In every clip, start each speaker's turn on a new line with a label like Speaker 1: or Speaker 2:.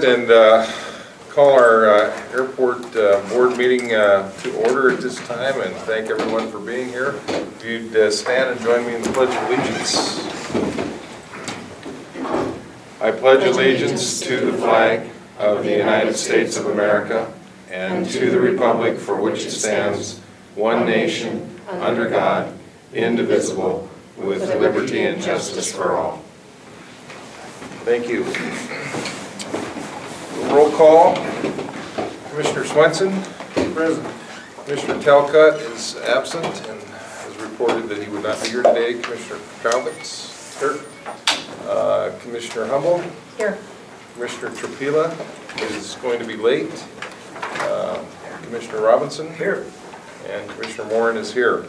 Speaker 1: and call our airport board meeting to order at this time, and thank everyone for being here. If you'd stand and join me in the Pledge of Allegiance. I pledge allegiance to the flag of the United States of America and to the republic for which it stands, one nation, under God, indivisible, with liberty and justice for all. Thank you. Roll call. Commissioner Swenson. Present. Commissioner Talcott is absent and has reported that he would not be here today. Commissioner Kravitz. Here. Commissioner Humble. Here. Commissioner Trapila is going to be late. Commissioner Robinson. Here. And Commissioner Morin is here.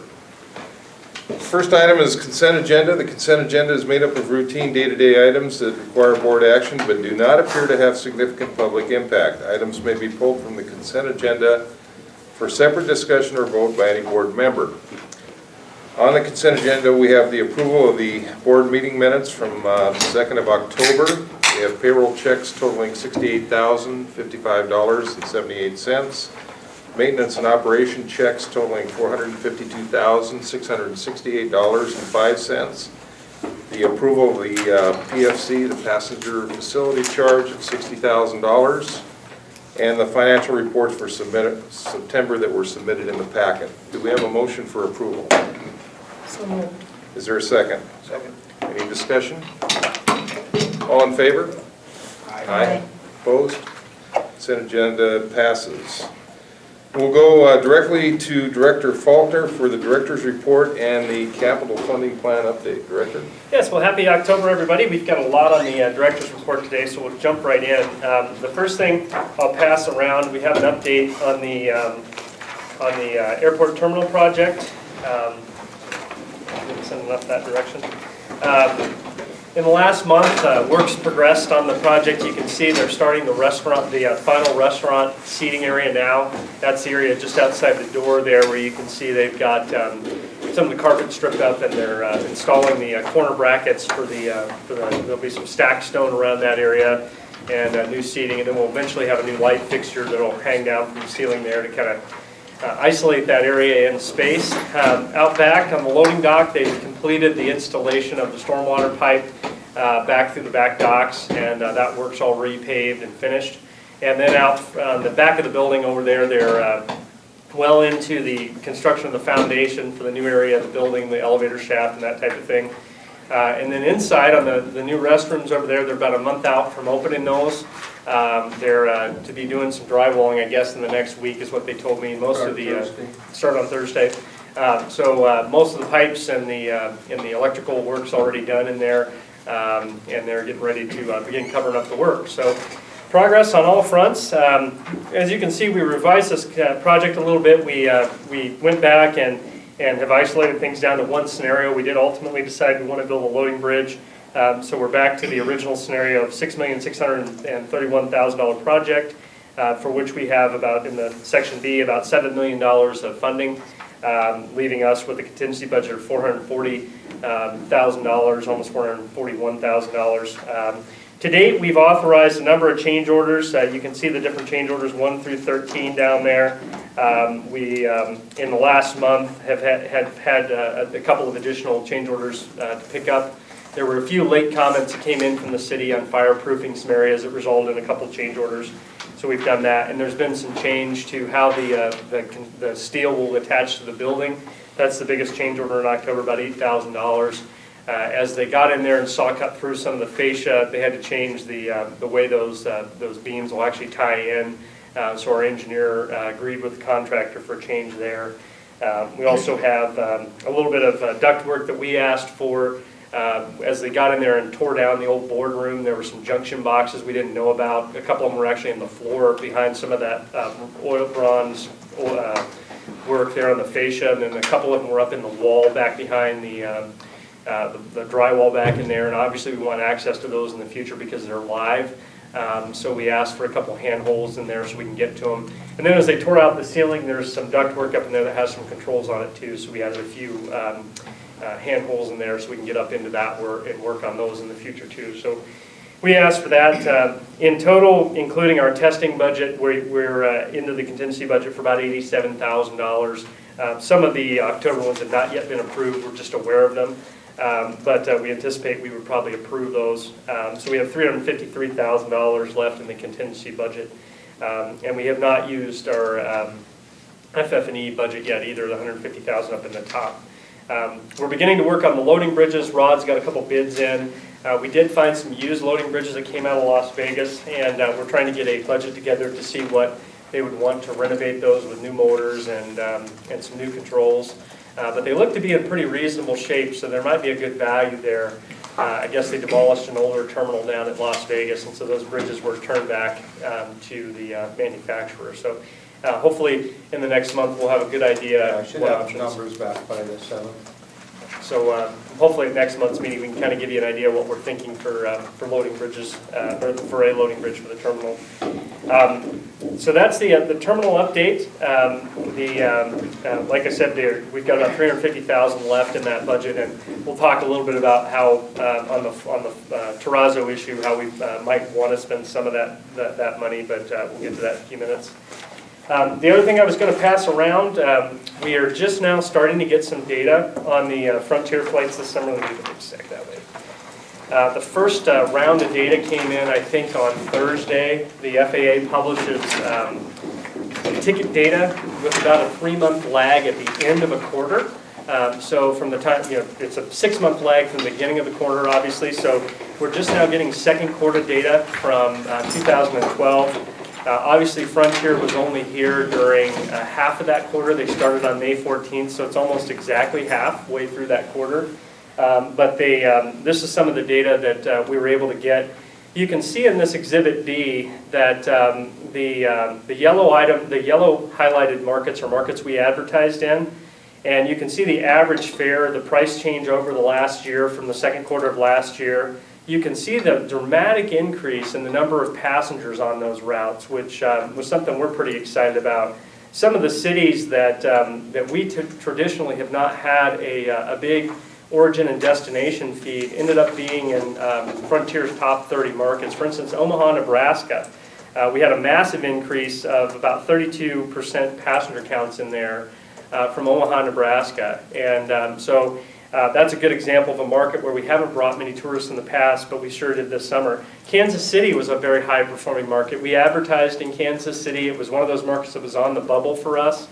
Speaker 1: First item is consent agenda. The consent agenda is made up of routine day-to-day items that require board action but do not appear to have significant public impact. Items may be pulled from the consent agenda for separate discussion or vote by any board member. On the consent agenda, we have the approval of the board meeting minutes from the 2nd of October. We have payroll checks totaling $68,055.78. Maintenance and operation checks totaling $452,668.05. The approval of the PFC, the passenger facility charge of $60,000. And the financial reports for September that were submitted in the packet. Do we have a motion for approval?
Speaker 2: So moved.
Speaker 1: Is there a second? Second. Any discussion? All in favor? Aye. Opposed? Consent agenda passes. We'll go directly to Director Faulkner for the Director's Report and the Capital Funding Plan Update. Director?
Speaker 3: Yes, well, happy October, everybody. We've got a lot on the Director's Report today, so we'll jump right in. The first thing I'll pass around, we have an update on the airport terminal project. Send enough that direction. In the last month, work's progressed on the project. You can see they're starting the restaurant, the final restaurant seating area now. That's the area just outside the door there where you can see they've got some of the carpet stripped up and they're installing the corner brackets for there'll be some stacked stone around that area and new seating, and then we'll eventually have a new light fixture that'll hang down from the ceiling there to kind of isolate that area in space. Out back on the loading dock, they've completed the installation of the stormwater pipe back through the back docks, and that work's all repaved and finished. And then out on the back of the building over there, they're well into the construction of the foundation for the new area of the building, the elevator shaft and that type of thing. And then inside on the new restrooms over there, they're about a month out from opening those. They're to be doing some drywalling, I guess, in the next week is what they told me. Most of the start on Thursday. So most of the pipes and the electrical work's already done in there, and they're getting ready to begin covering up the work. So progress on all fronts. As you can see, we revised this project a little bit. We went back and have isolated things down to one scenario. We did ultimately decide we want to build a loading bridge. So we're back to the original scenario of $6,631,000 project, for which we have about, in the section B, about $7 million of funding, leaving us with a contingency budget of $440,000, almost $441,000. To date, we've authorized a number of change orders. You can see the different change orders 1 through 13 down there. We, in the last month, have had a couple of additional change orders to pick up. There were a few late comments that came in from the city on fireproofing some areas that resulted in a couple change orders. So we've done that, and there's been some change to how the steel will attach to the building. That's the biggest change order in October, about $8,000. As they got in there and saw cut through some of the fascia, they had to change the way those beams will actually tie in. So our engineer agreed with the contractor for a change there. We also have a little bit of duct work that we asked for. As they got in there and tore down the old boardroom, there were some junction boxes we didn't know about. A couple of them were actually in the floor behind some of that oil bronze work there on the fascia, and then a couple of them were up in the wall back behind the drywall back in there. And obviously we want access to those in the future because they're live. So we asked for a couple hand holes in there so we can get to them. And then as they tore out the ceiling, there's some duct work up in there that has some controls on it too. So we added a few hand holes in there so we can get up into that and work on those in the future too. So We asked for that. In total, including our testing budget, we're into the contingency budget for about $87,000. Some of the October ones have not yet been approved. We're just aware of them. But we anticipate we would probably approve those. So we have $353,000 left in the contingency budget. And we have not used our FF&E budget yet either, the $150,000 up in the top. We're beginning to work on the loading bridges. Rod's got a couple bids in. We did find some used loading bridges that came out of Las Vegas, and we're trying to get a budget together to see what they would want to renovate those with new motors and some new controls. But they look to be in pretty reasonable shape, so there might be a good value there. I guess they demolished an older terminal down at Las Vegas, and so those bridges were turned back to the manufacturer. So hopefully in the next month we'll have a good idea.
Speaker 2: I should
Speaker 3: what
Speaker 2: have
Speaker 3: options.
Speaker 2: numbers back by the 7th.
Speaker 3: So hopefully at next month's meeting we can kind of give you an idea what we're thinking for loading bridges, or for a loading bridge for the terminal. So that's the terminal update. Like I said, we've got about $350,000 left in that budget, and we'll talk a little bit about how on the terrazzo issue how we might want to spend some of that money, but we'll get to that in a few minutes. The other thing I was going to pass around, we are just now starting to get some data on the Frontier flights this summer. Let me get a sec that way. The first round of data came in, I think, on Thursday. The FAA publishes ticket data with about a 3-month lag at the end of a quarter. So from the time, it's a 6-month lag from the beginning of the quarter, obviously. So we're just now getting second quarter data from 2012. Obviously, Frontier was only here during half of that quarter. They started on May 14th, so it's almost exactly halfway through that quarter. But this is some of the data that we were able to get. You can see in this Exhibit B that the yellow highlighted markets are markets we advertised in. And you can see the average fare, the price change over the last year from the second quarter of last year. You can see the dramatic increase in the number of passengers on those routes, which was something we're pretty excited about. Some of the cities that we traditionally have not had a big origin and destination feed ended up being in Frontier's top 30 markets. For instance, Omaha, Nebraska. We had a massive increase of about 32% passenger counts in there from Omaha, Nebraska. And so that's a good example of a market where we haven't brought many tourists in the past, but we sure did this summer. Kansas City was a very high-performing market. We advertised in Kansas City. It was one of those markets that was on the bubble for us.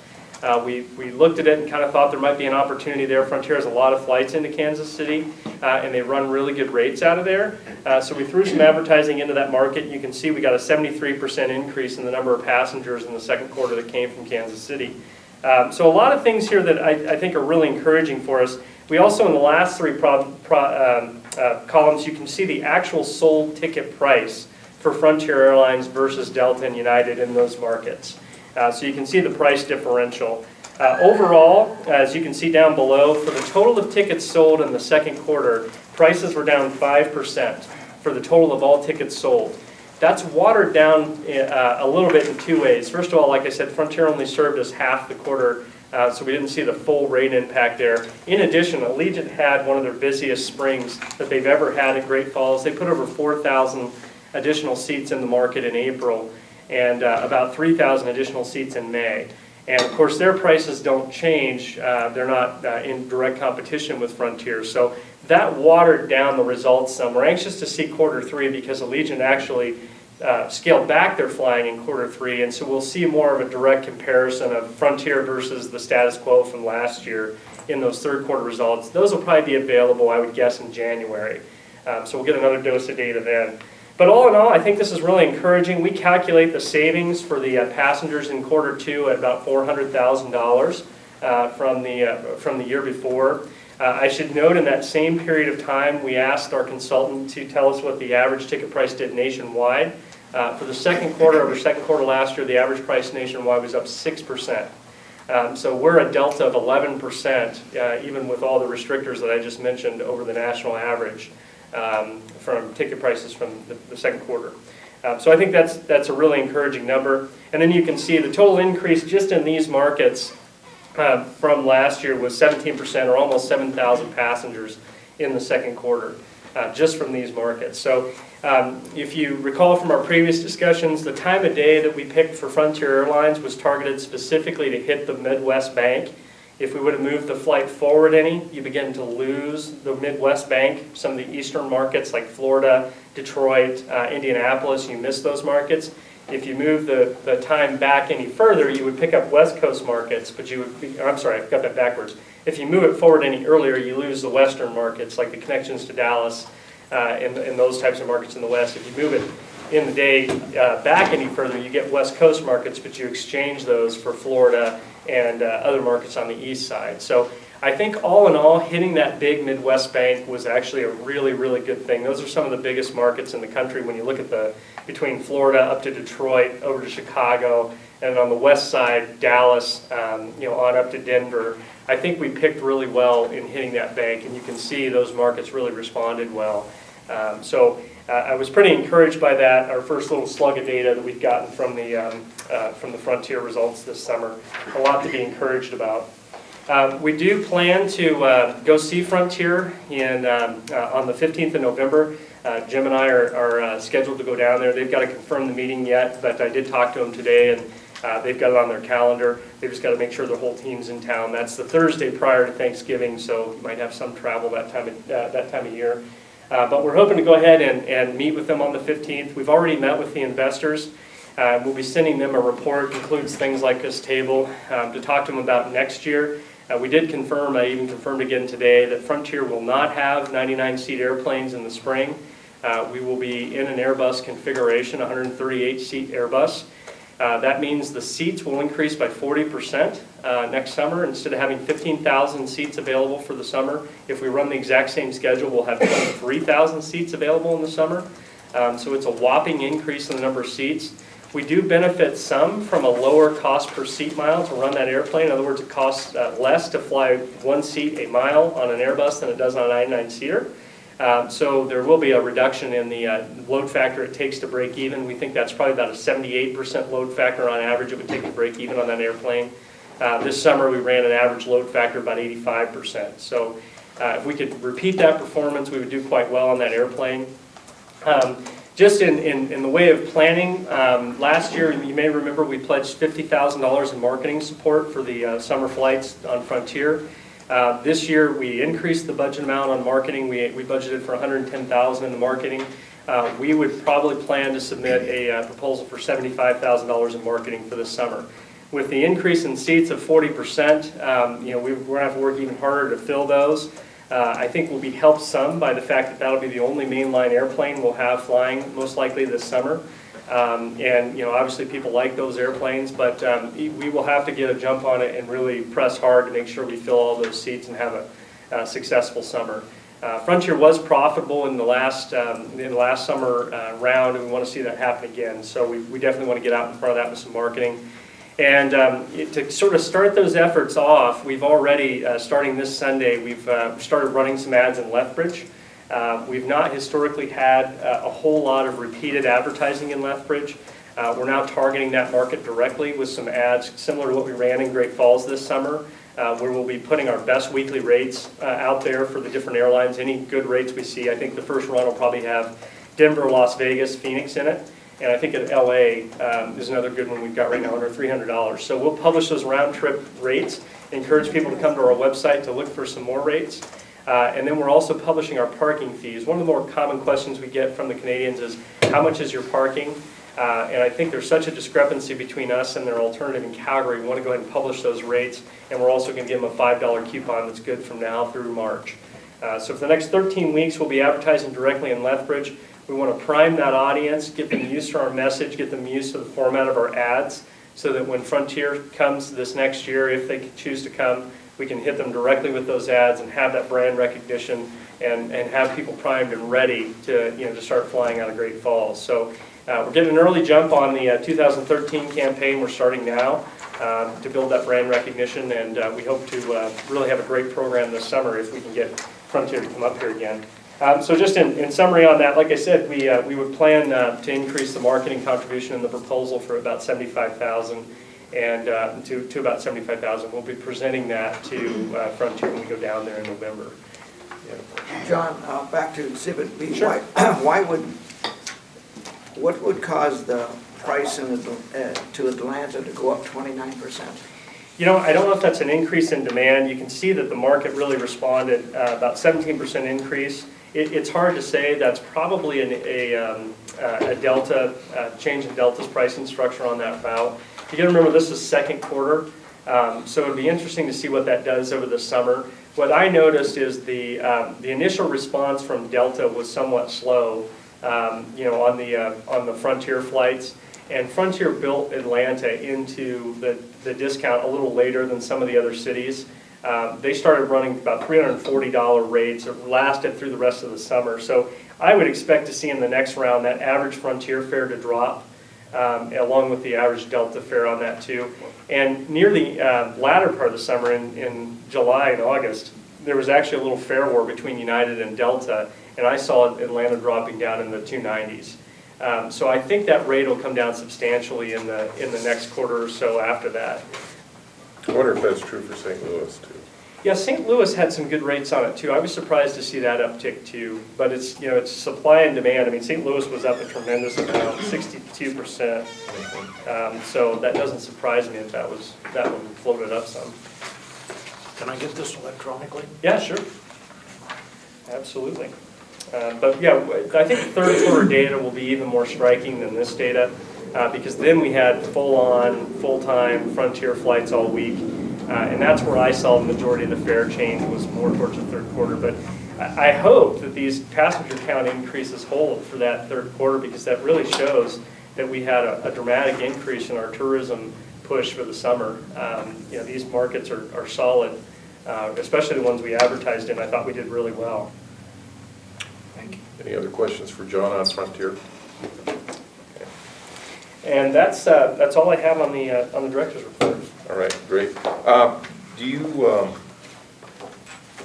Speaker 3: We looked at it and kind of thought there might be an opportunity there. Frontier has a lot of flights into Kansas City, and they run really good rates out of there. So we threw some advertising into that market. You can see we got a 73% increase in the number of passengers in the second quarter that came from Kansas City. So a lot of things here that I think are really encouraging for us. We also, in the last three columns, you can see the actual sold ticket price for Frontier Airlines versus Delta and United in those markets. So you can see the price differential. Overall, as you can see down below, for the total of tickets sold in the second quarter, prices were down 5% for the total of all tickets sold. That's watered down a little bit in two ways. First of all, like I said, Frontier only served us half the quarter, so we didn't see the full rate impact there. In addition, Allegiant had one of their busiest springs that they've ever had at Great Falls. They put over 4,000 additional seats in the market in April, and about 3,000 additional seats in May. And of course their prices don't change, they're not in direct competition with Frontier, so that watered down the results some. We're anxious to see quarter three because Allegiant actually scaled back their flying in quarter three, and so we'll see more of a direct comparison of Frontier versus the status quo from last year in those third quarter results. Those will probably be available, I would guess, in January. So we'll get another dose of data then. But all in all, I think this is really encouraging. We calculate the savings for the passengers in quarter two at about $400,000 from the year before. I should note in that same period of time, we asked our consultant to tell us what the average ticket price did nationwide. For the second quarter over second quarter last year, the average price nationwide was up 6%. So we're a delta of 11%, even with all the restrictors that I just mentioned over the national average. From ticket prices from the second quarter. So I think that's a really encouraging number. And then you can see the total increase just in these markets from last year was 17%, or almost 7,000 passengers in the second quarter. just from these markets. So if you recall from our previous discussions, the time of day that we picked for Frontier Airlines was targeted specifically to hit the Midwest bank. If we would have moved the flight forward any, you begin to lose the Midwest bank. Some of the eastern markets like Florida, Detroit, Indianapolis, you miss those markets. If you move the time back any further, you would pick up West Coast markets, but you would be, I'm sorry, I've got that backwards. If you move it forward any earlier, you lose the western markets, like the connections to Dallas and those types of markets in the west. If you move it in the day back any further, you get West Coast markets, but you exchange those for Florida and other markets on the east side. So I think all in all, hitting that big Midwest bank was actually a really, really good thing. Those are some of the biggest markets in the country when you look at between Florida up to Detroit, over to Chicago, and on the west side, Dallas, on up to Denver. I think we picked really well in hitting that bank, and you can see those markets really responded well. I was pretty encouraged by that, our first little slug of data that we've gotten from the Frontier results this summer. A lot to be encouraged about. We do plan to go see Frontier on the 15th of November. Jim and I are scheduled to go down there. They've got to confirm the meeting yet, but I did talk to them today, and they've got it on their calendar. They've just got to make sure their whole team's in town. That's the Thursday prior to Thanksgiving, so you might have some travel that time of year. But we're hoping to go ahead and meet with them on the 15th. We've already met with the investors. We'll be sending them a report, includes things like this table, to talk to them about next year. We did confirm, I even confirmed again today, that Frontier will not have 99-seat airplanes in the spring. We will be in an Airbus configuration, 138-seat Airbus. That means the seats will increase by 40% next summer. Instead of having 15,000 seats available for the summer, if we run the exact same schedule, we'll have 23,000 seats available in the summer. So it's a whopping increase in the number of seats. We do benefit some from a lower cost per seat mile to run that airplane. In other words, it costs less to fly one seat a mile on an Airbus than it does on a 99-seater. So there will be a reduction in the load factor it takes to break even. We think that's probably about a 78% load factor on average it would take to break even on that airplane. This summer we ran an average load factor about 85%. So if we could repeat that performance, we would do quite well on that airplane. Just in the way of planning, last year, you may remember, we pledged $50,000 in marketing support for the summer flights on Frontier. This year, we increased the budget amount on marketing. We budgeted for $110,000 in the marketing. We would probably plan to submit a proposal for $75,000 in marketing for this summer. With the increase in seats of 40%, we're going to have to work even harder to fill those. I think we'll be helped some by the fact that that'll be the only mainline airplane we'll have flying most likely this summer. Obviously people like those airplanes, but we will have to get a jump on it and really press hard to make sure we fill all those seats and have a successful summer. Frontier was profitable in the last summer round, and we want to see that happen again. So we definitely want to get out in front of that with some marketing. And to sort of start those efforts off, we've already, starting this Sunday, we've started running some ads in Lethbridge. We've not historically had a whole lot of repeated advertising in Lethbridge. We're now targeting that market directly with some ads similar to what we ran in Great Falls this summer, where we'll be putting our best weekly rates out there for the different airlines, any good rates we see. I think the first run will probably have Denver, Las Vegas, Phoenix in it. And I think at LA is another good one we've got right now, under $300. So we'll publish those round trip rates, encourage people to come to our website to look for some more rates. And then we're also publishing our parking fees. One of the more common questions we get from the Canadians is, how much is your parking? And I think there's such a discrepancy between us and their alternative in Calgary. We want to go ahead and publish those rates, and we're also going to give them a $5 coupon that's good from now through March. So for the next 13 weeks, we'll be advertising directly in Lethbridge. We want to prime that audience, get them used to our message, get them used to the format of our ads, so that when Frontier comes this next year, if they choose to come, we can hit them directly with those ads and have that brand recognition and have people primed and ready to start flying out of Great Falls. So we're getting an early jump on the 2013 campaign. We're starting now to build that brand recognition, and we hope to really have a great program this summer if we can get Frontier to come up here again. So just in summary on that, like I said, we would plan to increase the marketing contribution in the proposal for about $75,000 and to about $75,000. We'll be presenting that to Frontier when we go down there in November.
Speaker 1: Yeah.
Speaker 2: John, back to Exhibit B.
Speaker 3: Sure.
Speaker 2: What would cause the price to Atlanta to go up 29%?
Speaker 3: You know, I don't know if that's an increase in demand. You can see that the market really responded, about 17% increase. It's hard to say. That's probably a delta, change in Delta's pricing structure on that route. You gotta remember, this is second quarter, so it'd be interesting to see what that does over the summer. What I noticed is the initial response from Delta was somewhat slow, you know, on the Frontier flights. And Frontier built Atlanta into the discount a little later than some of the other cities. They started running about $340 rates. It lasted through the rest of the summer. So I would expect to see in the next round that average Frontier fare to drop, along with the average Delta fare on that too. And near the latter part of the summer, in July and August, there was actually a little fare war between United and Delta, and I saw Atlanta dropping down in the 290s. So I think that rate will come down substantially in the next quarter or so after that.
Speaker 1: I wonder if that's true for St. Louis too.
Speaker 3: Yeah, St. Louis had some good rates on it too. I was surprised to see that uptick too. But it's, you know, it's supply and demand. I mean, St. Louis was up a tremendous amount, 62%. So that doesn't surprise me if that one floated up some.
Speaker 4: Can I get this electronically?
Speaker 3: Yeah, sure. Absolutely. But yeah, I think third quarter data will be even more striking than this data, because then we had full-on, full-time Frontier flights all week, and that's where I saw the majority of the fare change was more towards the third quarter. But I hope that these passenger count increases hold for that third quarter, because that really shows that we had a dramatic increase in our tourism push for the summer. You know, these markets are solid, especially the ones we advertised in. I thought we did really well.
Speaker 1: Any other questions for John on Frontier?
Speaker 3: And that's all I have on the director's report.
Speaker 1: All right, great. Do you,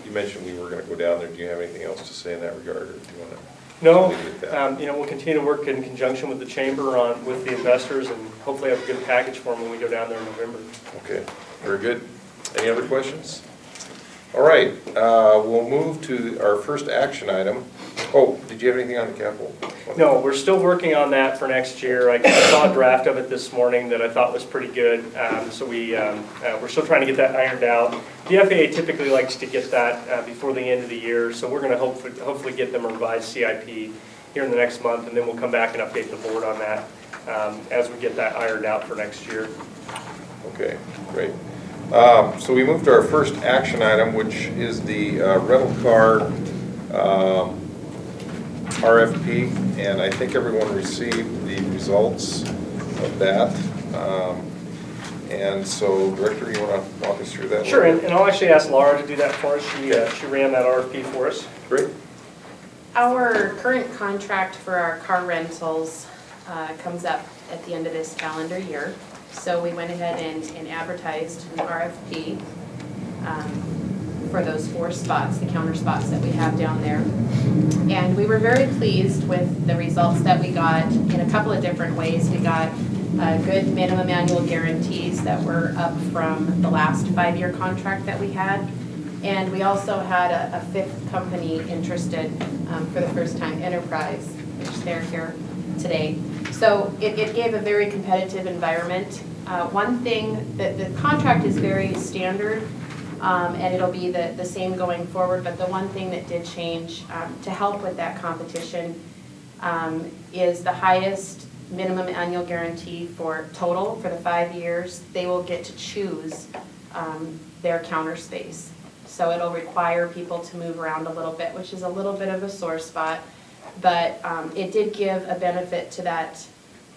Speaker 1: you mentioned we were going to go down there. Do you have anything else to say in that regard, or do you want to?
Speaker 3: No, you know, we'll continue to work in conjunction with the chamber with the investors, and hopefully have a good package for them when we go down there in November.
Speaker 1: Okay, very good. Any other questions? All right, we'll move to our first action item. Oh, did you have anything on the capital?
Speaker 3: No, we're still working on that for next year. I saw a draft of it this morning that I thought was pretty good. So we're still trying to get that ironed out. The FAA typically likes to get that before the end of the year, so we're going to hopefully get them a revised CIP here in the next month, and then we'll come back and update the board on that as we get that ironed out for next year.
Speaker 1: Okay, great. So we moved to our first action item, which is the rental car RFP, and I think everyone received the results of that. And so, Director, you want to walk us through that?
Speaker 3: Sure, and I'll actually ask Laura to do that for us. She ran that RFP for us.
Speaker 1: Great.
Speaker 5: Our current contract for our car rentals comes up at the end of this calendar year. So we went ahead and advertised an RFP for those 4 spots, the counter spots that we have down there. And we were very pleased with the results that we got in a couple of different ways. We got good minimum annual guarantees that were up from the last 5-year contract that we had. And we also had a 5th company interested for the first time, Enterprise, which they're here today. So it gave a very competitive environment. One thing, the contract is very standard, and it'll be the same going forward, but the one thing that did change to help with that competition is the highest minimum annual guarantee for total for the 5 years. They will get to choose their counter space. So it'll require people to move around a little bit, which is a little bit of a sore spot, but it did give a benefit to that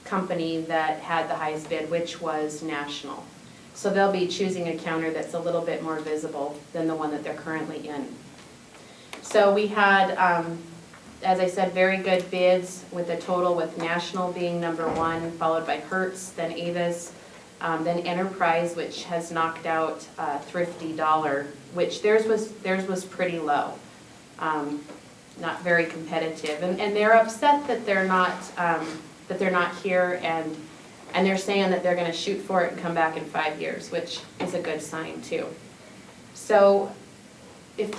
Speaker 5: company that had the highest bid, which was National. So they'll be choosing a counter that's a little bit more visible than the one that they're currently in. So we had, as I said, very good bids with a total, with National being number 1, followed by Hertz, then Avis, then Enterprise, which has knocked out Thrifty Dollar, which theirs was pretty low, not very competitive, and they're upset that they're not here, and they're saying that they're going to shoot for it and come back in 5 years, which is a good sign too. So if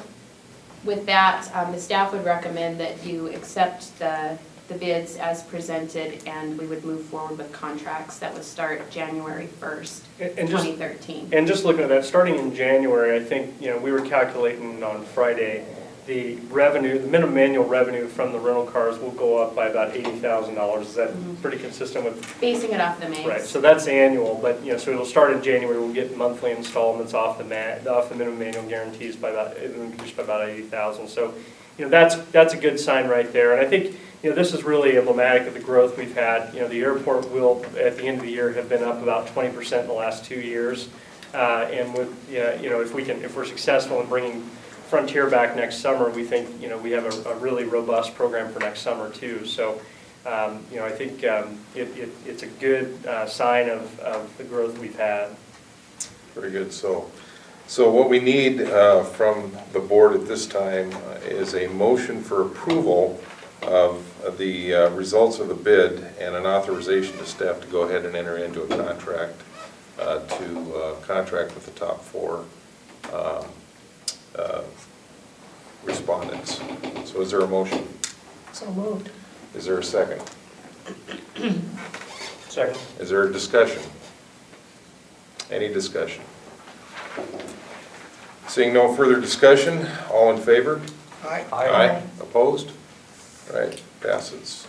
Speaker 5: with that, the staff would recommend that you accept the bids as presented, and we would move forward with contracts that would start January 1st,
Speaker 3: And just
Speaker 5: 2013.
Speaker 3: And just looking at that, starting in January, I think, we were calculating on Friday, the revenue, the minimum annual revenue from the rental cars will go up by about $80,000. Is that pretty consistent with?
Speaker 5: Basing it off the MAGs.
Speaker 3: Right, so that's annual, but, so it'll start in January, we'll get monthly installments off the minimum annual guarantees by about, increased by about 80,000. So, that's a good sign right there. And I think, this is really emblematic of the growth we've had. The airport will, at the end of the year, have been up about 20% in the last 2 years. And with, if we're successful in bringing Frontier back next summer, we think, we have a really robust program for next summer too. So, I think it's a good sign of the growth we've had.
Speaker 1: Very good. So what we need from the board at this time is a motion for approval of the results of the bid and an authorization to staff to go ahead and enter into a contract to contract with the top 4 respondents. So is there a motion?
Speaker 4: So moved.
Speaker 1: Is there a second?
Speaker 4: Second.
Speaker 1: Is there a discussion? Any discussion? Seeing no further discussion, all in favor?
Speaker 2: Aye.
Speaker 1: Opposed? All right, passes.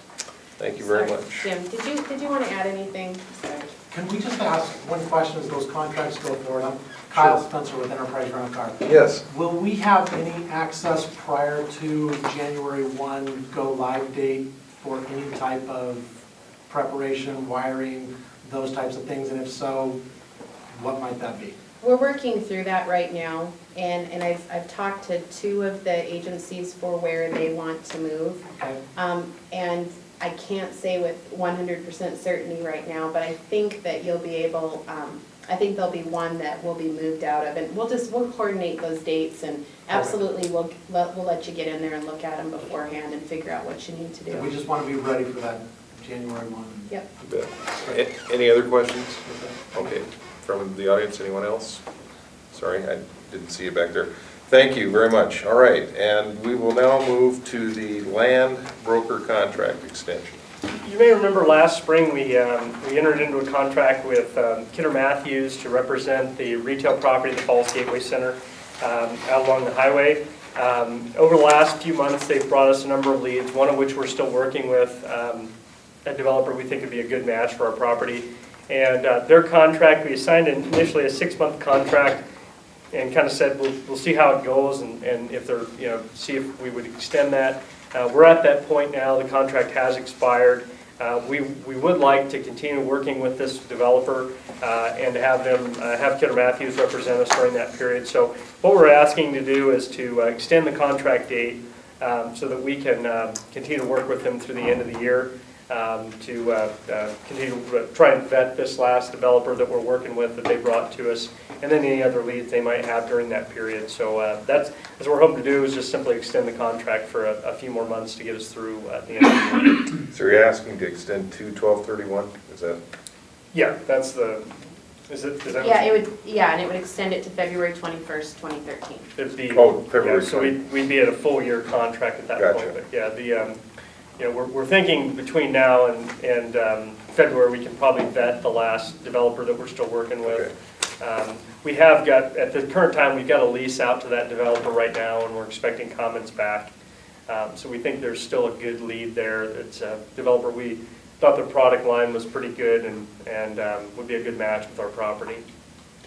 Speaker 1: Thank you very
Speaker 5: Sorry,
Speaker 1: much.
Speaker 5: Jim, did you want to add anything? Sorry.
Speaker 6: Can we just ask one question as those contracts go forward? I'm Kyle Spencer with Enterprise Rental Car.
Speaker 1: Yes.
Speaker 6: Will we have any access prior to January 1 go live date for any type of preparation, wiring, those types of things? And if so, what might that be?
Speaker 5: We're working through that right now, and I've talked to 2 of the agencies for where they want to move.
Speaker 6: Okay.
Speaker 5: And I can't say with 100% certainty right now, but I think that you'll be able, I think there'll be one that will be moved out of, and we'll coordinate those dates, and absolutely we'll let you get in there and look at them beforehand and figure out what you need to
Speaker 6: So we
Speaker 5: do.
Speaker 6: just want to be ready for that January 1.
Speaker 5: Yep.
Speaker 1: You bet. Any other questions? Okay, from the audience, anyone else? Sorry, I didn't see you back there. Thank you very much. All right, and we will now move to the land broker contract extension.
Speaker 3: You may remember last spring, we entered into a contract with Kidder Matthews to represent the retail property at the Falls Gateway Center out along the highway. Over the last few months, they've brought us a number of leads, one of which we're still working with a developer we think would be a good match for our property. And their contract, we assigned initially a 6-month contract and kind of said we'll see how it goes and if they're, see if we would extend that. We're at that point now. The contract has expired. We would like to continue working with this developer and have them have Kidder Matthews represent us during that period. So what we're asking to do is to extend the contract date so that we can continue to work with them through the end of the year to continue to try and vet this last developer that we're working with that they brought to us, and then any other leads they might have during that period. So that's what we're hoping to do, is just simply extend the contract for a few more months to get us through at the end of the year.
Speaker 1: So you're asking to extend to 12/31? Is that?
Speaker 3: Yeah, that's the, is that?
Speaker 5: Yeah, and it would extend it to February 21st, 2013.
Speaker 3: It'd be,
Speaker 1: Oh, February
Speaker 3: yeah, so
Speaker 1: 20.
Speaker 3: we'd be at a full year contract at that
Speaker 1: Gotcha.
Speaker 3: point. But yeah, we're thinking between now and February, we can probably vet the last developer that we're still working with. We have got, at the current time, we've got a lease out to that developer right now, and we're expecting comments back. So we think there's still a good lead there. It's a developer, we thought the product line was pretty good and would be a good match with our property.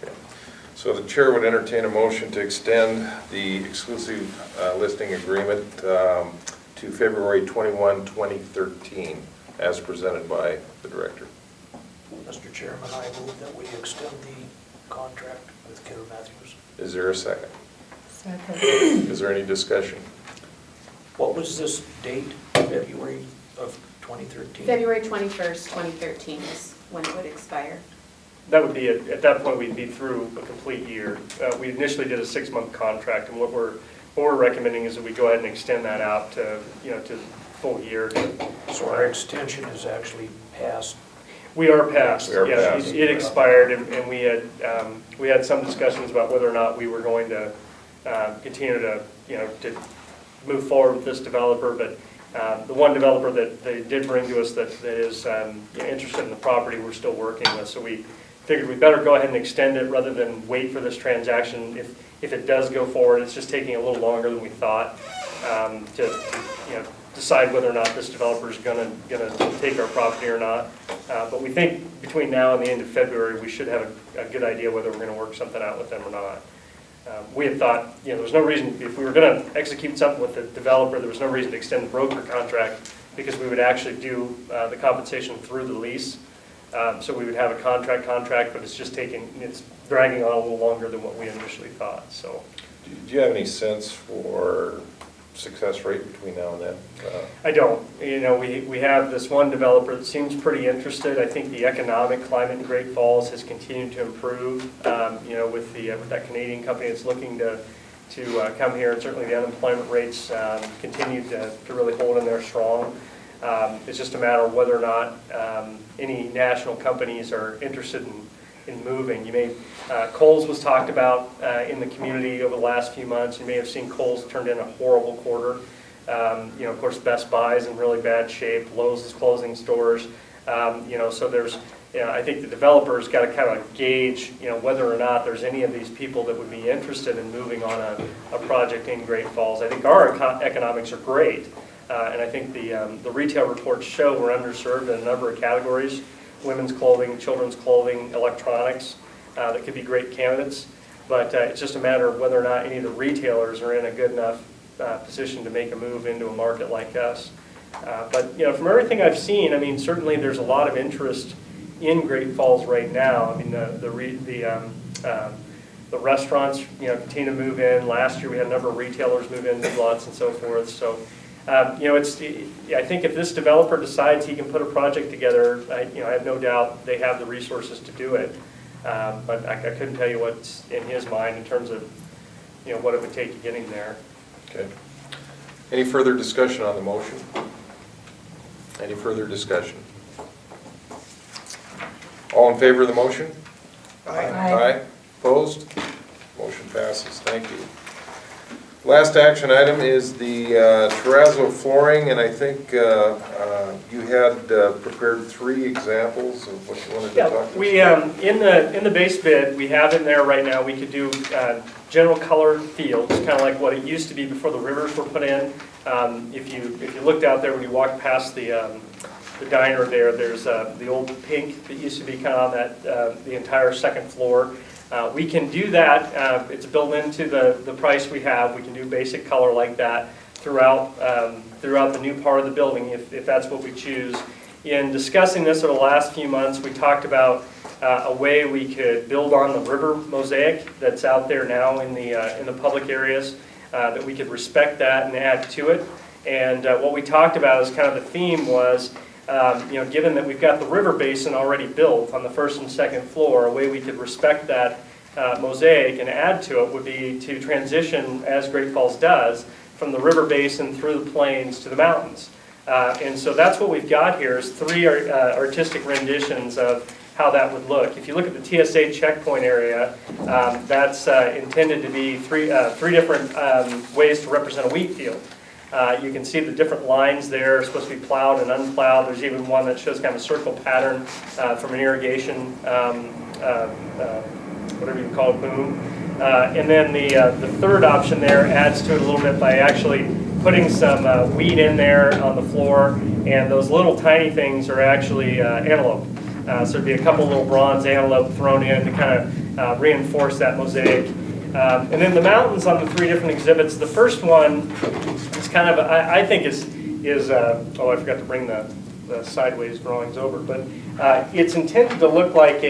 Speaker 1: Okay. So the chair would entertain a motion to extend the exclusive listing agreement to February 21, 2013, as presented by the director.
Speaker 4: Mr. Chairman, I move that we extend the contract with Kidder Matthews.
Speaker 1: Is there a second?
Speaker 5: Second.
Speaker 1: Is there any discussion?
Speaker 4: What was this date, February of 2013?
Speaker 5: February 21st, 2013 is when it would expire.
Speaker 3: That would be, at that point, we'd be through a complete year. We initially did a 6-month contract, and what we're recommending is that we go ahead and extend that out to, to full year.
Speaker 4: So our extension is actually past.
Speaker 3: We are past.
Speaker 1: We are
Speaker 3: Yes,
Speaker 1: past.
Speaker 3: it expired, and we had some discussions about whether or not we were going to continue to, to move forward with this developer, but the one developer that they did bring to us that is interested in the property, we're still working with. So we figured we better go ahead and extend it rather than wait for this transaction. If it does go forward, it's just taking a little longer than we thought to decide whether or not this developer is gonna take our property or not. But we think between now and the end of February, we should have a good idea whether we're gonna work something out with them or not. We had thought, there was no reason, if we were gonna execute something with the developer, there was no reason to extend the broker contract because we would actually do the compensation through the lease. So we would have a contract, but it's dragging on a little longer than what we initially thought, so.
Speaker 1: Do you have any sense for success rate between now and then?
Speaker 3: I don't. We have this one developer that seems pretty interested. I think the economic climate in Great Falls has continued to improve, with that Canadian company that's looking to come here, and certainly the unemployment rates continue to really hold in there strong. It's just a matter of whether or not any national companies are interested in moving. Kohl's was talked about in the community over the last few months. You may have seen Kohl's turned in a horrible quarter. Of course, Best Buy is in really bad shape. Lowe's is closing stores. So there's, I think the developer's got to kind of gauge, whether or not there's any of these people that would be interested in moving on a project in Great Falls. I think our economics are great, and I think the retail reports show we're underserved in a number of categories: women's clothing, children's clothing, electronics. That could be great candidates, but it's just a matter of whether or not any of the retailers are in a good enough position to make a move into a market like us. But from everything I've seen, certainly there's a lot of interest in Great Falls right now. The restaurants continue to move in. Last year we had a number of retailers move in, Big Lots and so forth. So I think if this developer decides he can put a project together, I have no doubt they have the resources to do it. But I couldn't tell you what's in his mind in terms of what it would take to get him there.
Speaker 1: Okay. Any further discussion on the motion? Any further discussion? All in favor of the motion? Aye. Opposed? Motion passes. Thank you. Last action item is the terrazzo flooring, and I think you had prepared 3 examples of what you wanted to talk about.
Speaker 3: We in the base bid we have in there right now. We could do general colored fields, kind of like what it used to be before the rivers were put in. If you looked out there when you walked past the diner there's the old pink that used to be kind of on that the entire second floor. We can do that. It's built into the price we have. We can do basic color like that throughout the new part of the building if that's what we choose. In discussing this over the last few months, we talked about a way we could build on the river mosaic that's out there now in the public areas, that we could respect that and add to it. And what we talked about as kind of the theme was, given that we've got the river basin already built on the first and second floor, a way we could respect that mosaic and add to it would be to transition, as Great Falls does, from the river basin through the plains to the mountains. And so that's what we've got here is 3 artistic renditions of how that would look. If you look at the TSA checkpoint area, that's intended to be three different ways to represent a wheat field. You can see the different lines there, supposed to be plowed and unplowed. There's even one that shows kind of a circle pattern from an irrigation, whatever you call it, boom. And then the third option there adds to it a little bit by actually putting some weed in there on the floor, and those little tiny things are actually antelope. So there'd be a couple little bronze antelope thrown in to kind of reinforce that mosaic. And then the mountains on the 3 different exhibits. The first one is kind of, I think is I forgot to bring the sideways drawings over, but it's intended to look like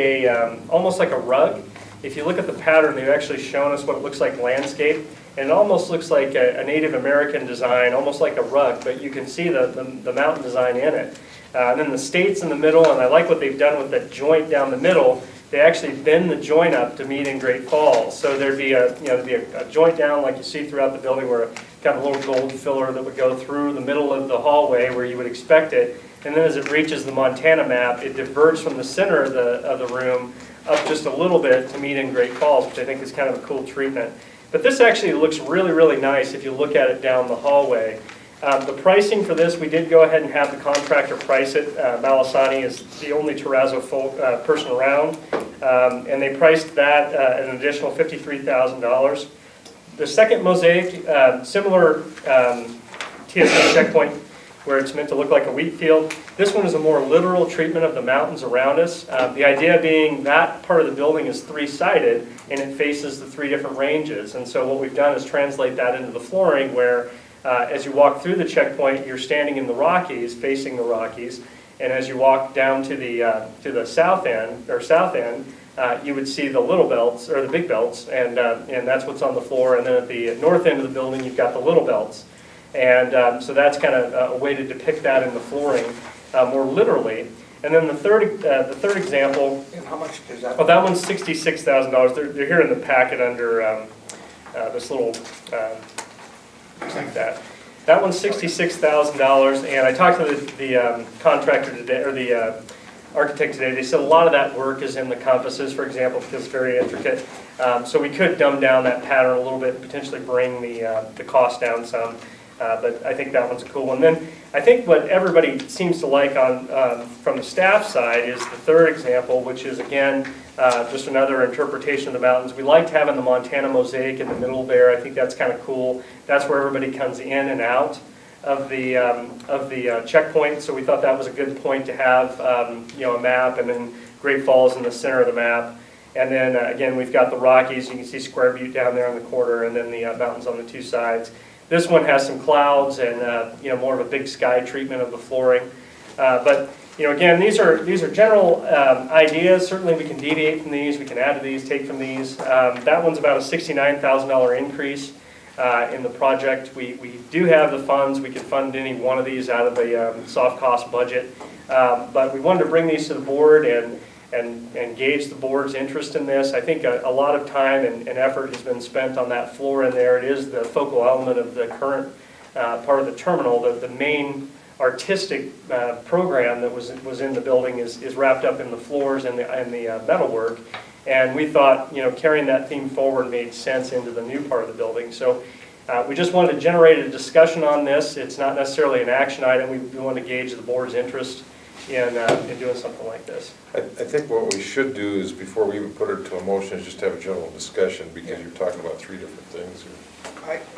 Speaker 3: almost like a rug. If you look at the pattern, they've actually shown us what it looks like landscape, and it almost looks like a Native American design, almost like a rug, but you can see the mountain design in it. And then the states in the middle, and I like what they've done with that joint down the middle. They actually bend the joint up to meet in Great Falls. So there'd be a joint down like you see throughout the building, where got a little gold filler that would go through the middle of the hallway where you would expect it. And then as it reaches the Montana map, it diverts from the center of the room up just a little bit to meet in Great Falls, which I think is kind of a cool treatment. But this actually looks really, really nice if you look at it down the hallway. The pricing for this, we did go ahead and have the contractor price it. Malasani is the only terrazzo person around, and they priced that at an additional $53,000. The second mosaic, similar TSA checkpoint where it's meant to look like a wheat field. This one is a more literal treatment of the mountains around us. The idea being that part of the building is three-sided and it faces the three different ranges. And so what we've done is translate that into the flooring where as you walk through the checkpoint, you're standing in the Rockies, facing the Rockies. And as you walk down to the south end, you would see the little belts, or the big belts, and that's what's on the floor. And then at the north end of the building, you've got the little belts. And so that's kind of a way to depict that in the flooring more literally. And then the third example,
Speaker 2: And how much is that?
Speaker 3: oh, that one's $66,000. They're here in the packet under this little, like that. That one's $66,000, and I talked to the contractor today, or the architect today. They said a lot of that work is in the compasses, for example, because it's very intricate. So we could dumb down that pattern a little bit and potentially bring the cost down some. But I think that one's a cool one. Then I think what everybody seems to like from the staff side is the third example, which is again just another interpretation of the mountains. We liked having the Montana mosaic in the middle there. I think that's kind of cool. That's where everybody comes in and out of the checkpoint. So we thought that was a good point to have a map, and then Great Falls in the center of the map. And then again, we've got the Rockies. You can see Square Butte down there in the corner, and then the mountains on the two sides. This one has some clouds and more of a big sky treatment of the flooring. But again, these are general ideas. Certainly we can deviate from these, we can add to these, take from these. That one's about a $69,000 increase in the project. We do have the funds. We could fund any one of these out of the soft cost budget. But we wanted to bring these to the board and gauge the board's interest in this. I think a lot of time and effort has been spent on that floor in there. It is the focal element of the current part of the terminal. The main artistic program that was in the building is wrapped up in the floors and the metalwork. And we thought, carrying that theme forward made sense into the new part of the building. So we just wanted to generate a discussion on this. It's not necessarily an action item. We want to gauge the board's interest in doing something like this.
Speaker 1: I think what we should do is, before we even put it to a motion, is just have a general discussion, because you're talking about three different things.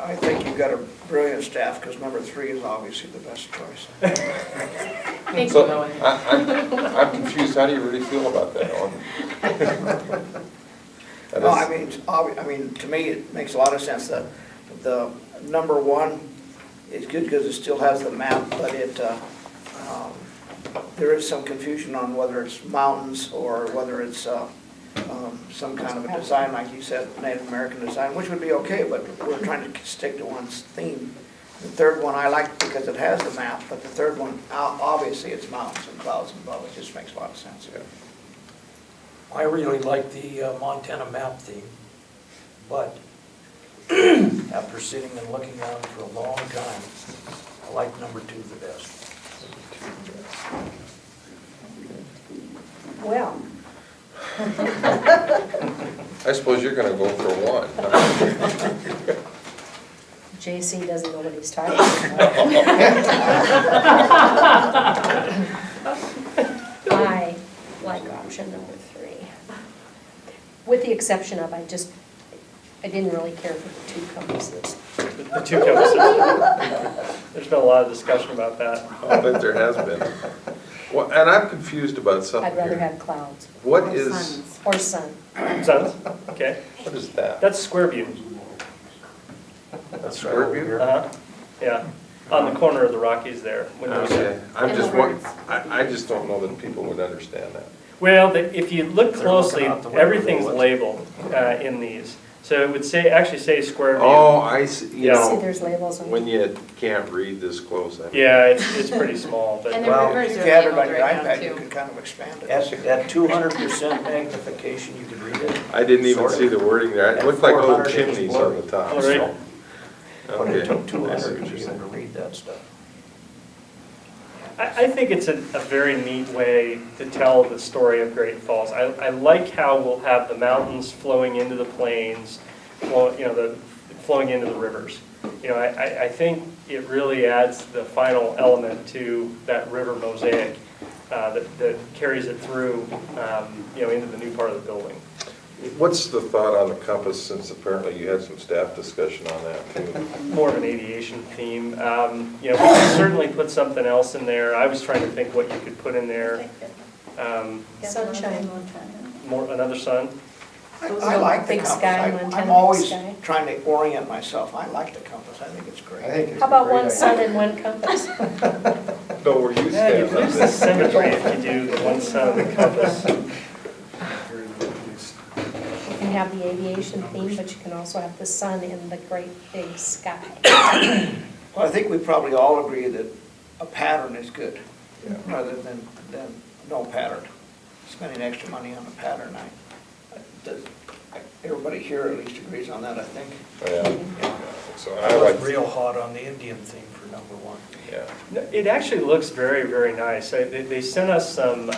Speaker 2: I think you've got a brilliant staff, because number 3 is obviously the best choice.
Speaker 5: Thanks
Speaker 1: So
Speaker 5: for going.
Speaker 1: I'm confused. How do you really feel about that one?
Speaker 2: No, I mean, to me, it makes a lot of sense that the number 1 is good because it still has the map, but there is some confusion on whether it's mountains or whether it's some kind of a design, like you said, Native American design, which would be okay, but we're trying to stick to one theme. The third one I like because it has the map, but the third one, obviously, it's mountains and clouds above. It just makes a lot of sense.
Speaker 1: Yeah.
Speaker 4: I really like the Montana map theme, but after sitting and looking at it for a long time, I like number 2 the best.
Speaker 7: Well,
Speaker 1: I suppose you're going to go for 1.
Speaker 7: JC doesn't know what he's talking about. I like option number 3. With the exception of, I didn't really care for the 2 compasses.
Speaker 3: The 2 compasses. There's been a lot of discussion about that.
Speaker 1: I bet there has been. Well, and I'm confused about something
Speaker 7: I'd rather
Speaker 1: here.
Speaker 7: have clouds.
Speaker 1: What
Speaker 7: Or
Speaker 1: is,
Speaker 7: suns. Or sun.
Speaker 3: Sons? Okay.
Speaker 1: what is that?
Speaker 3: That's Square Butte.
Speaker 1: That's Square Butte?
Speaker 3: Yeah. On the corner of the Rockies there.
Speaker 1: Okay, I'm
Speaker 5: And
Speaker 1: just,
Speaker 5: the
Speaker 1: one-
Speaker 5: words.
Speaker 1: I just don't know that people would understand that.
Speaker 3: Well, if you look
Speaker 4: They're
Speaker 3: closely,
Speaker 4: looking out the window.
Speaker 3: everything's labeled in these. So it would actually say Square Butte.
Speaker 1: Oh, I see, you
Speaker 3: Yeah.
Speaker 7: See,
Speaker 1: know,
Speaker 7: there's labels on
Speaker 1: when you can't read this close.
Speaker 3: Yeah, it's pretty small, but
Speaker 5: And the
Speaker 2: Well,
Speaker 5: rivers
Speaker 2: if
Speaker 5: are
Speaker 2: you had it on
Speaker 5: labeled
Speaker 2: your
Speaker 5: right now
Speaker 2: iPad, you
Speaker 5: too.
Speaker 2: can kind of expand it.
Speaker 4: At 200% magnification, you can read it.
Speaker 1: I didn't even
Speaker 4: Sort of.
Speaker 1: see the wording there. It
Speaker 4: At
Speaker 1: looked like little
Speaker 4: 400, it's
Speaker 1: chimneys on the
Speaker 4: blurry.
Speaker 1: top.
Speaker 3: Oh, really?
Speaker 1: so-
Speaker 4: But it
Speaker 1: Okay,
Speaker 4: took
Speaker 1: I see
Speaker 4: 200
Speaker 1: what
Speaker 4: to
Speaker 1: you're
Speaker 4: be able
Speaker 1: saying.
Speaker 4: to read that stuff.
Speaker 3: I think it's a very neat way to tell the story of Great Falls. I like how we'll have the mountains flowing into the plains, flowing into the rivers. I think it really adds the final element to that river mosaic that carries it through, into the new part of the building.
Speaker 1: What's the thought on the compass, since apparently you had some staff discussion on that too?
Speaker 3: More of an aviation theme. We could certainly put something else in there. I was trying to think what you could put in there.
Speaker 7: Sunshine.
Speaker 3: Another sun.
Speaker 2: I like the
Speaker 7: Big
Speaker 2: compass.
Speaker 7: sky,
Speaker 2: I'm
Speaker 7: Montana,
Speaker 2: always
Speaker 7: big sky.
Speaker 2: trying to orient myself. I like the compass. I think it's great.
Speaker 7: How about one sun and one compass?
Speaker 1: No, where you
Speaker 3: Yeah, you
Speaker 1: stand on
Speaker 3: lose the
Speaker 1: this.
Speaker 3: symmetry if you do the one sun and the compass.
Speaker 7: You can have the aviation theme, but you can also have the sun in the great big sky.
Speaker 2: Well, I think we probably all agree that a pattern is good, rather than no pattern. Spending extra money on a pattern, everybody here at least agrees on that, I think.
Speaker 1: Yeah. So I
Speaker 4: I
Speaker 1: like,
Speaker 4: was real hot on the Indian theme for number one.
Speaker 1: yeah.
Speaker 3: No, it actually looks very, very nice. They sent us some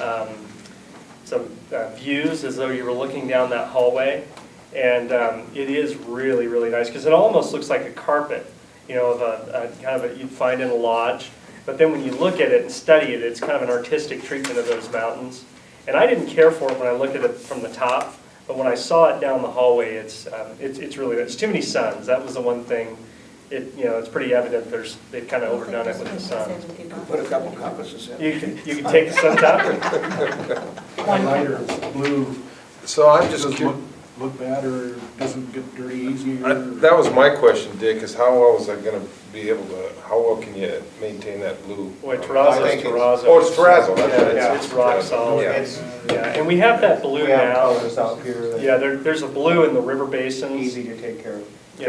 Speaker 3: views as though you were looking down that hallway. And it is really, really nice, because it almost looks like a carpet, of a kind of you'd find in a lodge. But then when you look at it and study it, it's kind of an artistic treatment of those mountains. And I didn't care for it when I looked at it from the top, but when I saw it down the hallway, it's really, it's too many suns. That was the one thing. It's pretty evident they've kind of overdone it with the sun.
Speaker 2: Put a couple compasses in.
Speaker 3: You can take the sun top.
Speaker 7: One
Speaker 8: Lighter blue,
Speaker 1: So I'm just
Speaker 8: doesn't
Speaker 1: curious.
Speaker 8: look bad or doesn't get dirty easier.
Speaker 1: That was my question, Dick, is how well is that gonna be able to, how well can you maintain that blue?
Speaker 3: Boy, terrazzo's terrazzo.
Speaker 1: Oh, it's terrazzo, that's right.
Speaker 3: Yeah, it's rock solid.
Speaker 1: Yeah.
Speaker 3: Yeah, and we have that blue
Speaker 9: We have
Speaker 3: now.
Speaker 9: colors out here that
Speaker 3: Yeah, there's a blue in the river basins.
Speaker 9: easy to take care of.
Speaker 3: You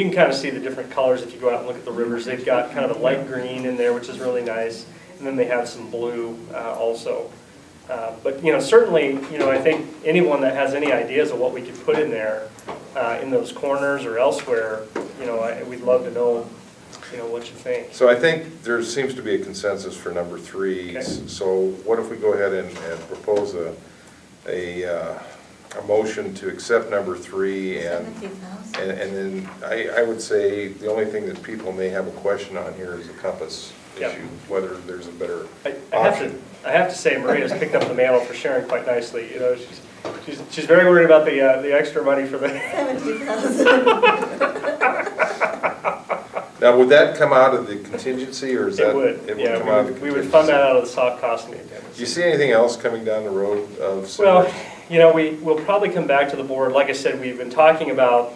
Speaker 3: can kind of see the different colors if you go out and look at the rivers. They've got kind of a light green in there, which is really nice. And then they have some blue also. But, certainly, I think anyone that has any ideas of what we could put in there, in those corners or elsewhere, we'd love to know, what you think.
Speaker 1: So I think there seems to be a consensus for number 3.
Speaker 3: Okay.
Speaker 1: So what if we go ahead and propose a motion to accept number 3 and then I would say the only thing that people may have a question on here is the compass
Speaker 3: Yep.
Speaker 1: issue, whether there's a better
Speaker 3: I
Speaker 1: option.
Speaker 3: have to say, Maria's picked up the mantle for Sharon quite nicely. She's very worried about the extra money for the.
Speaker 1: Now, would that come out of the contingency or is that?
Speaker 3: It would,
Speaker 1: It
Speaker 3: yeah,
Speaker 1: would come out of the
Speaker 3: we would fund
Speaker 1: contingency?
Speaker 3: that out of the soft cost maintenance.
Speaker 1: Do you see anything else coming down the road of
Speaker 3: Well,
Speaker 1: similar?
Speaker 3: we'll probably come back to the board. Like I said, we've been talking about,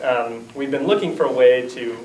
Speaker 3: we've been looking for a way to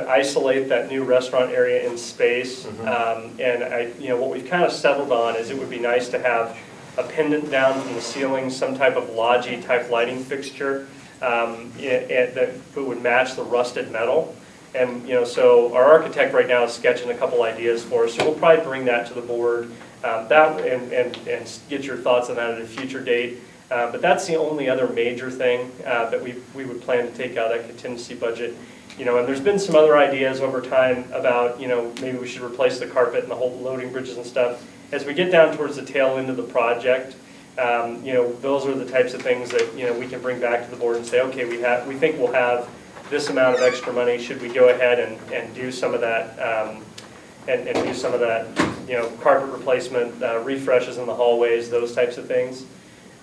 Speaker 3: isolate that new restaurant area in space. And what we've kind of settled on is it would be nice to have a pendant down from the ceiling, some type of lodgy type lighting fixture that would match the rusted metal. And, so our architect right now is sketching a couple ideas for us, so we'll probably bring that to the board, and get your thoughts on that at a future date. But that's the only other major thing that we would plan to take out of that contingency budget. And there's been some other ideas over time about, maybe we should replace the carpet and the whole loading bridges and stuff. As we get down towards the tail end of the project, those are the types of things that, we can bring back to the board and say, okay, we think we'll have this amount of extra money, should we go ahead and do some of that, and do some of that, carpet replacement, refreshes in the hallways, those types of things.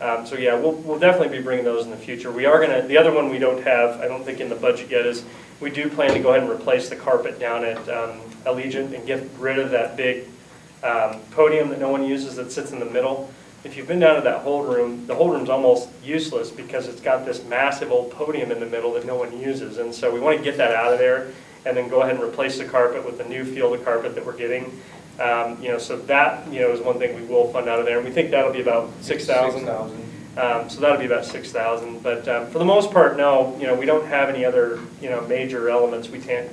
Speaker 3: So yeah, we'll definitely be bringing those in the future. We are gonna, the other one we don't have, I don't think in the budget yet, is we do plan to go ahead and replace the carpet down at Allegiant and get rid of that big podium that no one uses that sits in the middle. If you've been down to that whole room, the whole room's almost useless because it's got this massive old podium in the middle that no one uses. And so we want to get that out of there and then go ahead and replace the carpet with the new field of carpet that we're getting. So that, is one thing we will fund out of there. And we think that'll be about $6,000. So that'll be about $6,000. But for the most part, no, we don't have any other, major elements we plan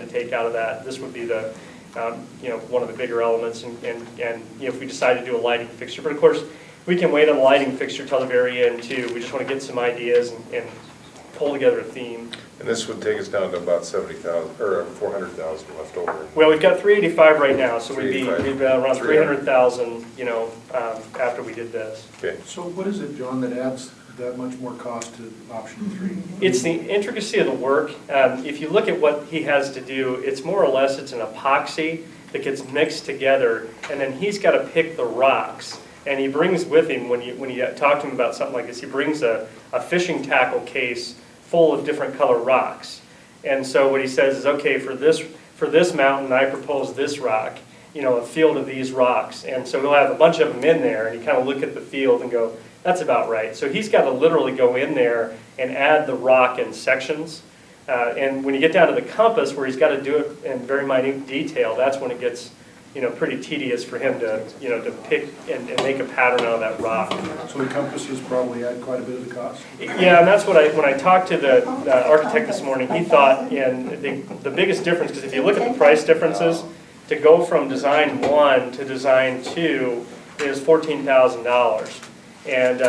Speaker 3: to take out of that. This would be the, one of the bigger elements, and if we decide to do a lighting fixture. But of course, we can wait on the lighting fixture till the very end too. We just want to get some ideas and pull together a theme.
Speaker 1: And this would take us down to about 70,000, or 400,000 left over.
Speaker 3: Well, we've got 385 right now, so we'd be
Speaker 1: 385.
Speaker 3: around
Speaker 1: 300.
Speaker 3: 300,000, after we did this.
Speaker 1: Okay,
Speaker 8: So what is it, John, that adds that much more cost to option 3?
Speaker 3: It's the intricacy of the work. If you look at what he has to do, it's more or less, it's an epoxy that gets mixed together, and then he's got to pick the rocks. And he brings with him, when you talk to him about something like this, he brings a fishing tackle case full of different color rocks. And so what he says is, okay, for this mountain, I propose this rock, a field of these rocks. And so he'll have a bunch of them in there, and you kind of look at the field and go, that's about right. So he's got to literally go in there and add the rock in sections. And when you get down to the compass, where he's got to do it in very minute detail, that's when it gets pretty tedious for him to pick and make a pattern out of that rock.
Speaker 8: So the compasses probably add quite a bit of the cost?
Speaker 3: Yeah, and that's what when I talked to the architect this morning, he thought, and the biggest difference, because if you look at the price differences, to go from design 1 to design 2 is $14,000. And,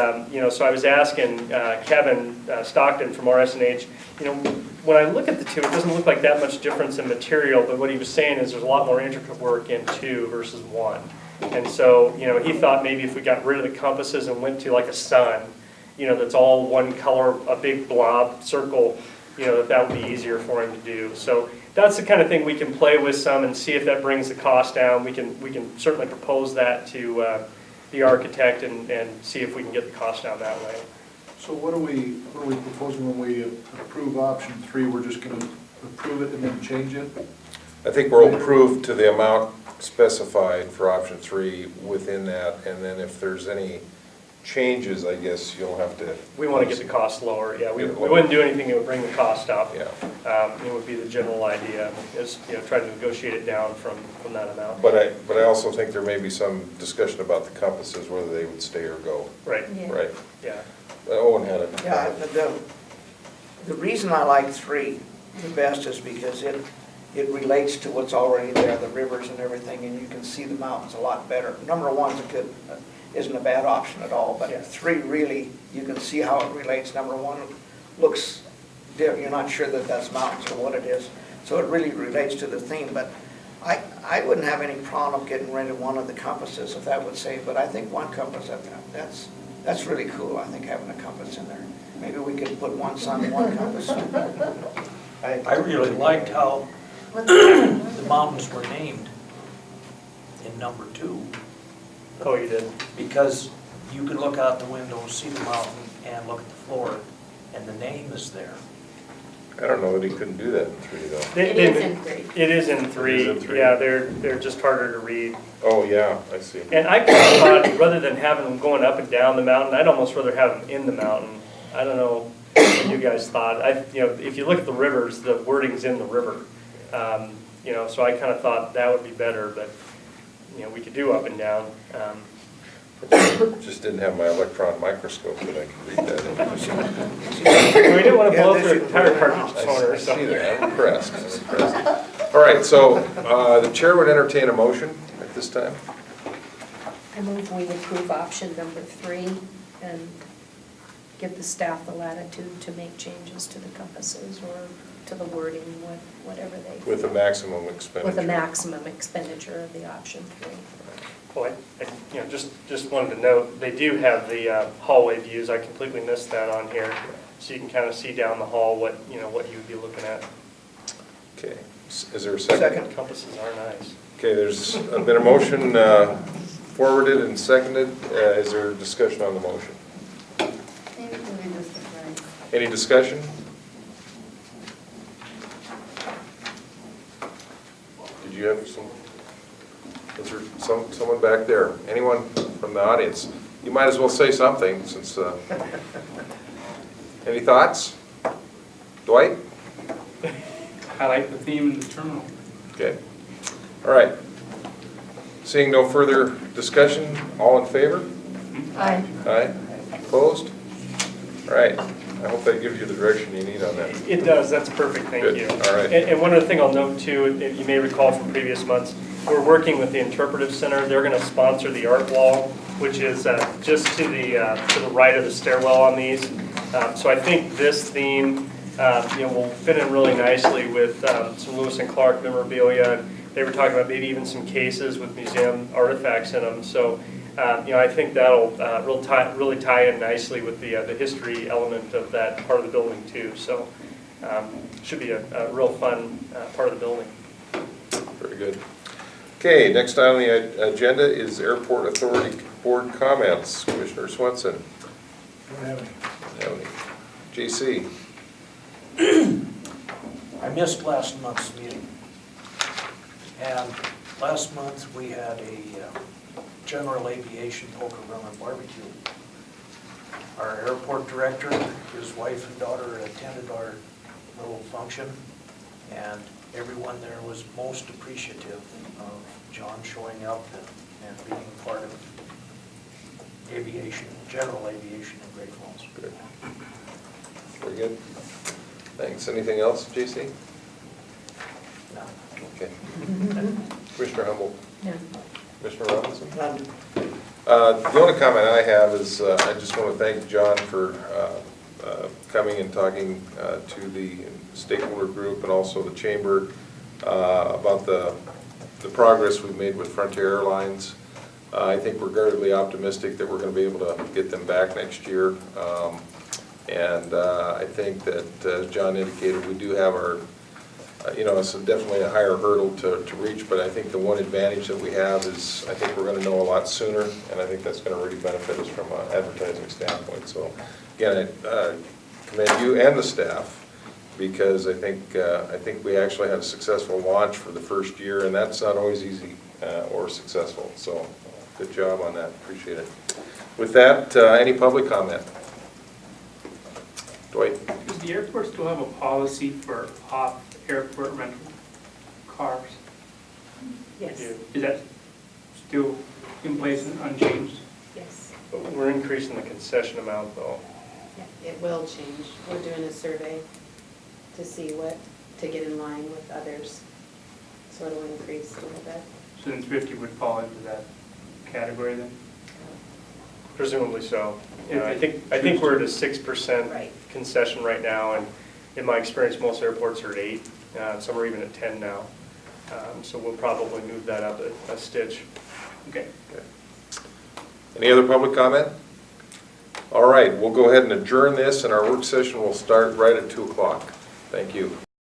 Speaker 3: so I was asking Kevin Stockton from RS&H, when I look at the two, it doesn't look like that much difference in material, but what he was saying is there's a lot more intricate work in 2 versus 1. And so, he thought maybe if we got rid of the compasses and went to like a sun, that's all one color, a big blob circle, that would be easier for him to do. So that's the kind of thing we can play with some and see if that brings the cost down. We can certainly propose that to the architect and see if we can get the cost down that way.
Speaker 8: So what are we proposing when we approve option 3? We're just going to approve it and then change it?
Speaker 1: I think we'll approve to the amount specified for option 3 within that, and then if there's any changes, I guess you'll have to.
Speaker 3: We want to get the cost lower, yeah. We wouldn't do anything that would bring the cost up.
Speaker 1: Yeah.
Speaker 3: It would be the general idea, is, try to negotiate it down from that amount.
Speaker 1: But I also think there may be some discussion about the compasses, whether they would stay or go.
Speaker 3: Right,
Speaker 7: Yeah.
Speaker 1: Right.
Speaker 3: yeah.
Speaker 1: Owen had it.
Speaker 2: Yeah, the reason I like 3 the best is because it relates to what's already there, the rivers and everything, and you can see the mountains a lot better. Number 1's isn't a bad option at all, but
Speaker 3: Yeah.
Speaker 2: 3 really, you can see how it relates. Number 1 looks, you're not sure that that's mountains or what it is, so it really relates to the theme. But I wouldn't have any problem getting rid of one of the compasses, if that would save, but I think one compass, that's really cool, I think, having a compass in there. Maybe we could put one sun, one compass.
Speaker 4: I really liked how the mountains were named in number 2,
Speaker 3: Oh, you did?
Speaker 4: because you could look out the window, see the mountain, and look at the floor, and the name is there.
Speaker 1: I don't know that he couldn't do that in 3 though.
Speaker 5: It is in 3.
Speaker 3: It is in 3.
Speaker 1: It is in 3.
Speaker 3: Yeah, they're just harder to read.
Speaker 1: Oh, yeah, I see.
Speaker 3: And I kind of thought, rather than having them going up and down the mountain, I'd almost rather have them in the mountain. I don't know what you guys thought. If you look at the rivers, the wording's in the river. So I kind of thought that would be better, but, we could do up and down.
Speaker 1: Just didn't have my electron microscope that I could read that in.
Speaker 3: We didn't want to blow
Speaker 2: Yeah,
Speaker 3: through a tire
Speaker 1: I
Speaker 3: cartridge toner,
Speaker 1: see
Speaker 3: so.
Speaker 1: that, I'm impressed, I'm impressed. All right, so the chair would entertain a motion at this time.
Speaker 7: I move we approve option number 3 and give the staff the latitude to make changes to the compasses or to the wording, whatever they.
Speaker 1: With a maximum expenditure.
Speaker 7: With a maximum expenditure of the option 3.
Speaker 3: Well, I just wanted to note, they do have the hallway views. I completely missed that on here. So you can kind of see down the hall what you would be looking at.
Speaker 1: Okay, is there a second?
Speaker 2: Second.
Speaker 3: Compasses are nice.
Speaker 1: Okay, there's been a motion forwarded and seconded. Is there discussion on the motion? Any discussion? Did you have some? Is there someone back there? Anyone from the audience? You might as well say something since, any thoughts? Dwight?
Speaker 9: I like the theme in the terminal.
Speaker 1: Okay. All right. Seeing no further discussion, all in favor?
Speaker 7: Aye.
Speaker 1: Aye. Opposed? All right. I hope that gives you the direction you need on that.
Speaker 3: It does, that's perfect, thank
Speaker 1: Good.
Speaker 3: you.
Speaker 1: All right.
Speaker 3: And one other thing I'll note too, if you may recall from previous months, we're working with the Interpretive Center. They're going to sponsor the art wall, which is just to the right of the stairwell on these. So I think this theme, will fit in really nicely with some Lewis and Clark memorabilia. They were talking about maybe even some cases with museum artifacts in them. So, I think that'll really tie in nicely with the history element of that part of the building too. So, should be a real fun part of the building.
Speaker 1: Very good. Okay, next on the agenda is Airport Authority Board comments. Commissioner Swenson.
Speaker 8: Don't have any.
Speaker 1: Have any? JC.
Speaker 4: I missed last month's meeting. And last month, we had a general aviation poker run and barbecue. Our airport director, his wife and daughter attended our little function, and everyone there was most appreciative of John showing up and being part of aviation, general aviation in Great Falls.
Speaker 1: Good. Very good. Thanks. Anything else, JC?
Speaker 4: No.
Speaker 1: Okay. Commissioner Humboldt.
Speaker 7: Yeah.
Speaker 1: Commissioner Robinson.
Speaker 2: None.
Speaker 1: The only comment I have is I just want to thank John for coming and talking to the stakeholder group and also the chamber about the progress we've made with Frontier Airlines. I think we're guardedly optimistic that we're going to be able to get them back next year. And I think that, as John indicated, we do have our, it's definitely a higher hurdle to reach, but I think the one advantage that we have is I think we're going to know a lot sooner, and I think that's going to really benefit us from an advertising standpoint. So, again, I commend you and the staff, because I think we actually had a successful launch for the first year, and that's not always easy or successful. So, good job on that. Appreciate it. With that, any public comment? Dwight?
Speaker 9: Does the airport still have a policy for off-airport rental cars?
Speaker 5: Yes,
Speaker 9: Is that still in place and unchanged?
Speaker 5: yes.
Speaker 3: But we're increasing the concession amount though.
Speaker 5: Yeah, it will change. We're doing a survey to see to get in line with others. So it'll increase a little bit.
Speaker 9: So then 50 would fall into that category then?
Speaker 3: Presumably so. I think we're at a 6%
Speaker 5: Right.
Speaker 3: concession right now, and in my experience, most airports are at 8. Some are even at 10 now. So we'll probably move that up a stitch.
Speaker 9: Okay.
Speaker 1: Okay. Any other public comment? All right, we'll go ahead and adjourn this, and our work session will start right at 2 o'clock. Thank you.